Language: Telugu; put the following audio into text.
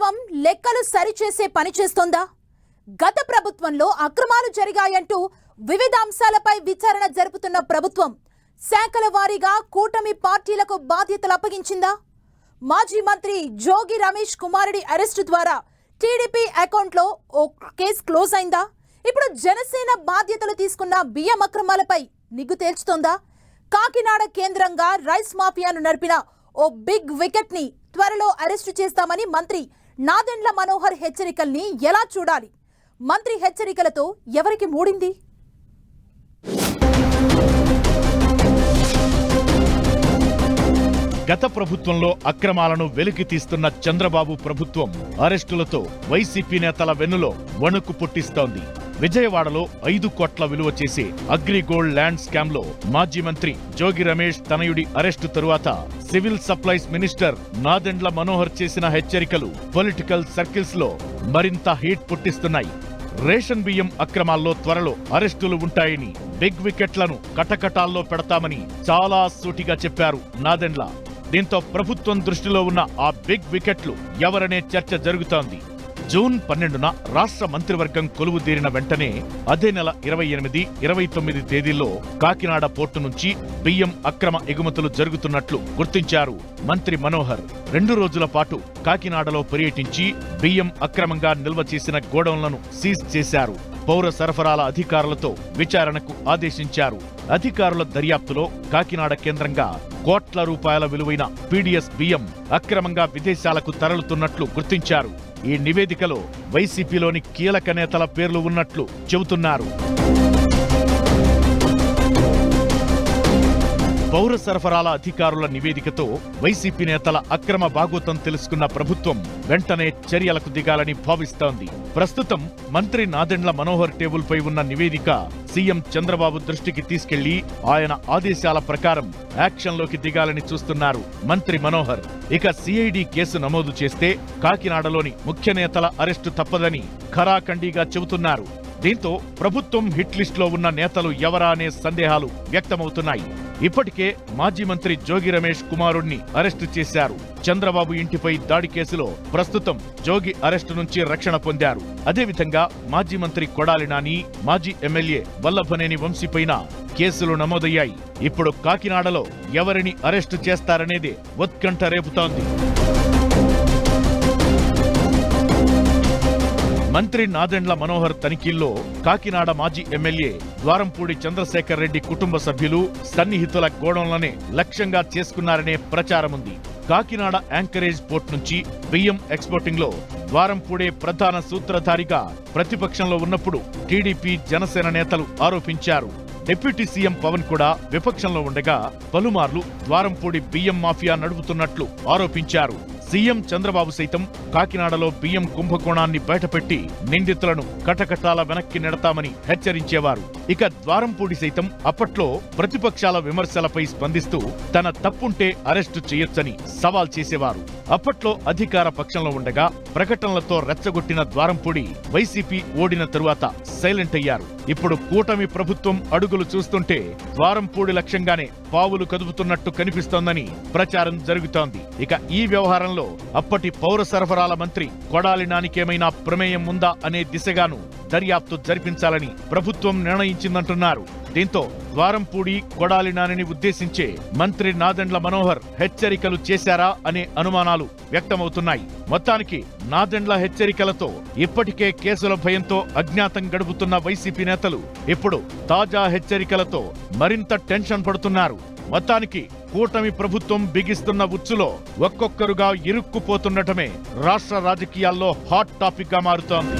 ప్రభుత్వం లెక్కలు సరిచేసే పని చేస్తోందా? గత ప్రభుత్వంలో అక్రమాలు జరిగాయంటూ వివిధ అంశాలపై విచారణ జరుపుతున్న ప్రభుత్వం శాఖల వారీగా కూటమి పార్టీలకు బాధ్యతలు అప్పగించిందా? మాజీ మంత్రి జోగి రమేష్ కుమారుడి అరెస్టు ద్వారా టీడీపీ అకౌంట్లో ఓ కేసు క్లోజ్ అయిందా? ఇప్పుడు జనసేన బాధ్యతలు తీసుకున్న బియ్యం అక్రమాలపై నిగ్గు తేల్చుతోందా? కాకినాడ కేంద్రంగా రైస్ మాఫియాను నడిపిన ఓ బిగ్ వికెట్ ని త్వరలో అరెస్టు చేస్తామని మంత్రి నాదెండ్ల మనోహర్ హెచ్చరికల్ని ఎలా చూడాలి? మంత్రి హెచ్చరికలతో ఎవరికి మూడింది? గత ప్రభుత్వంలో అక్రమాలను వెలికి తీస్తున్న చంద్రబాబు ప్రభుత్వం అరెస్టులతో వైసీపీ నేతల వెన్నులో వణుకు పుట్టిస్తోంది. విజయవాడలో 5 కోట్ల విలువ చేసే అగ్రిగోల్డ్ ల్యాండ్ స్కామ్ లో మాజీ మంత్రి జోగి రమేష్ తనయుడి అరెస్టు తరువాత civil supplies minister Nadendla Manohar చేసిన హెచ్చరికలు పొలిటికల్ సర్కిల్స్ లో మరింత హీట్ పుట్టిస్తున్నాయి. రేషన్ బియ్యం అక్రమాల్లో త్వరలో అరెస్టులు ఉంటాయని, బిగ్ వికెట్లను కటకటాల్లో పెడతామని చాలా సూటిగా చెప్పారు నాదెండ్ల. దీంతో ప్రభుత్వం దృష్టిలో ఉన్న ఆ బిగ్ వికెట్లు ఎవరనే చర్చ జరుగుతోంది. జూన్ 12న రాష్ట్ర మంత్రివర్గం కొలువుదీరిన వెంటనే అదే నెల 28, 29 తేదీల్లో కాకినాడ పోర్టు నుంచి బియ్యం అక్రమ ఎగుమతులు జరుగుతున్నట్లు గుర్తించారు మంత్రి మనోహర్. 2 రోజుల పాటు కాకినాడలో పర్యటించి బియ్యం అక్రమంగా నిల్వ చేసిన గోడౌన్లను సీజ్ చేశారు. పౌర సరఫరాల అధికారులతో విచారణకు ఆదేశించారు. అధికారుల దర్యాప్తులో కాకినాడ కేంద్రంగా కోట్ల రూపాయల విలువైన పీడీఎస్ బియ్యం అక్రమంగా విదేశాలకు తరలుతున్నట్లు గుర్తించారు. ఈ నివేదికలో వైసీపీలోని కీలక నేతల పేర్లు ఉన్నట్లు చెబుతున్నారు. పౌర సరఫరాల అధికారుల నివేదికతో వైసీపీ నేతల అక్రమ బాగోతం తెలుసుకున్న ప్రభుత్వం వెంటనే చర్యలకు దిగాలని భావిస్తోంది. ప్రస్తుతం మంత్రి నాదెండ్ల మనోహర్ టేబుల్పై ఉన్న నివేదిక సీఎం చంద్రబాబు దృష్టికి తీసుకెళ్లి ఆయన ఆదేశాల ప్రకారం యాక్షన్లోకి దిగాలని చూస్తున్నారు మంత్రి మనోహర్. ఇక సిఐడి కేసు నమోదు చేస్తే కాకినాడలోని ముఖ్య నేతల అరెస్టు తప్పదని ఖరాఖండిగా చెబుతున్నారు. దీంతో ప్రభుత్వం హిట్ లిస్టులో ఉన్న నేతలు ఎవరా అనే సందేహాలు వ్యక్తమవుతున్నాయి. ఇప్పటికే మాజీ మంత్రి జోగి రమేష్ కుమారుడిని అరెస్టు చేశారు. చంద్రబాబు ఇంటిపై దాడి కేసులో ప్రస్తుతం జోగి అరెస్టు నుంచి రక్షణ పొందారు. అదేవిధంగా మాజీ మంత్రి కొడాలి నాని, మాజీ ఎమ్మెల్యే వల్లభనేని వంశీపైన కేసులు నమోదయ్యాయి. ఇప్పుడు కాకినాడలో ఎవరిని అరెస్టు చేస్తారనేదే ఉత్కంఠ రేపుతోంది. మంత్రి నాదెండ్ల మనోహర్ తనిఖీల్లో కాకినాడ మాజీ ఎమ్మెల్యే ద్వారంపూడి చంద్రశేఖర్ రెడ్డి కుటుంబ సభ్యులు, సన్నిహితుల గోడౌన్లనే లక్ష్యంగా చేసుకున్నారనే ప్రచారముంది. కాకినాడ యాంకరేజ్ పోర్ట్ నుంచి బియ్యం ఎక్స్పోర్టింగ్ లో ద్వారంపూడే ప్రధాన సూత్రధారిగా ప్రతిపక్షంలో ఉన్నప్పుడు టీడీపీ, జనసేన నేతలు ఆరోపించారు. డిప్యూటీ సీఎం పవన్ కూడా విపక్షంలో ఉండగా పలుమార్లు ద్వారంపూడి బియ్యం మాఫియా నడుపుతున్నట్లు ఆరోపించారు. సీఎం చంద్రబాబు సైతం కాకినాడలో బియ్యం కుంభకోణాన్ని బయటపెట్టి నిందితులను కటకటాల వెనక్కి నెడతామని హెచ్చరించేవారు. ఇక ద్వారంపూడి సైతం అప్పట్లో ప్రతిపక్షాల విమర్శలపై స్పందిస్తూ తన తప్పుంటే అరెస్టు చేయొచ్చని సవాల్ చేసేవారు. అప్పట్లో అధికార పక్షంలో ఉండగా ప్రకటనలతో రెచ్చగొట్టిన ద్వారంపూడి వైసీపీ ఓడిన తరువాత సైలెంట్ అయ్యారు. ఇప్పుడు కూటమి ప్రభుత్వం అడుగులు చూస్తుంటే ద్వారంపూడి లక్ష్యంగానే పావులు కదుపుతున్నట్టు కనిపిస్తోందని ప్రచారం జరుగుతోంది. ఇక ఈ వ్యవహారంలో అప్పటి పౌర సరఫరాల మంత్రి కొడాలి నానికేమైనా ప్రమేయం ఉందా అనే దిశగాను దర్యాప్తు జరిపించాలని ప్రభుత్వం నిర్ణయించిందంటున్నారు. దీంతో ద్వారంపూడి, కొడాలి నానిని ఉద్దేశించే మంత్రి నాదెండ్ల మనోహర్ హెచ్చరికలు చేశారా అనే అనుమానాలు వ్యక్తమవుతున్నాయి. మొత్తానికి నాదెండ్ల హెచ్చరికలతో ఇప్పటికే కేసుల భయంతో అజ్ఞాతం గడుపుతున్న వైసీపీ నేతలు ఇప్పుడు తాజా హెచ్చరికలతో మరింత టెన్షన్ పడుతున్నారు. మొత్తానికి కూటమి ప్రభుత్వం బిగిస్తున్న ఉచ్చులో ఒక్కొక్కరుగా ఇరుక్కుపోతుండటమే రాష్ట్ర రాజకీయాల్లో హాట్ టాపిక్ గా మారుతోంది.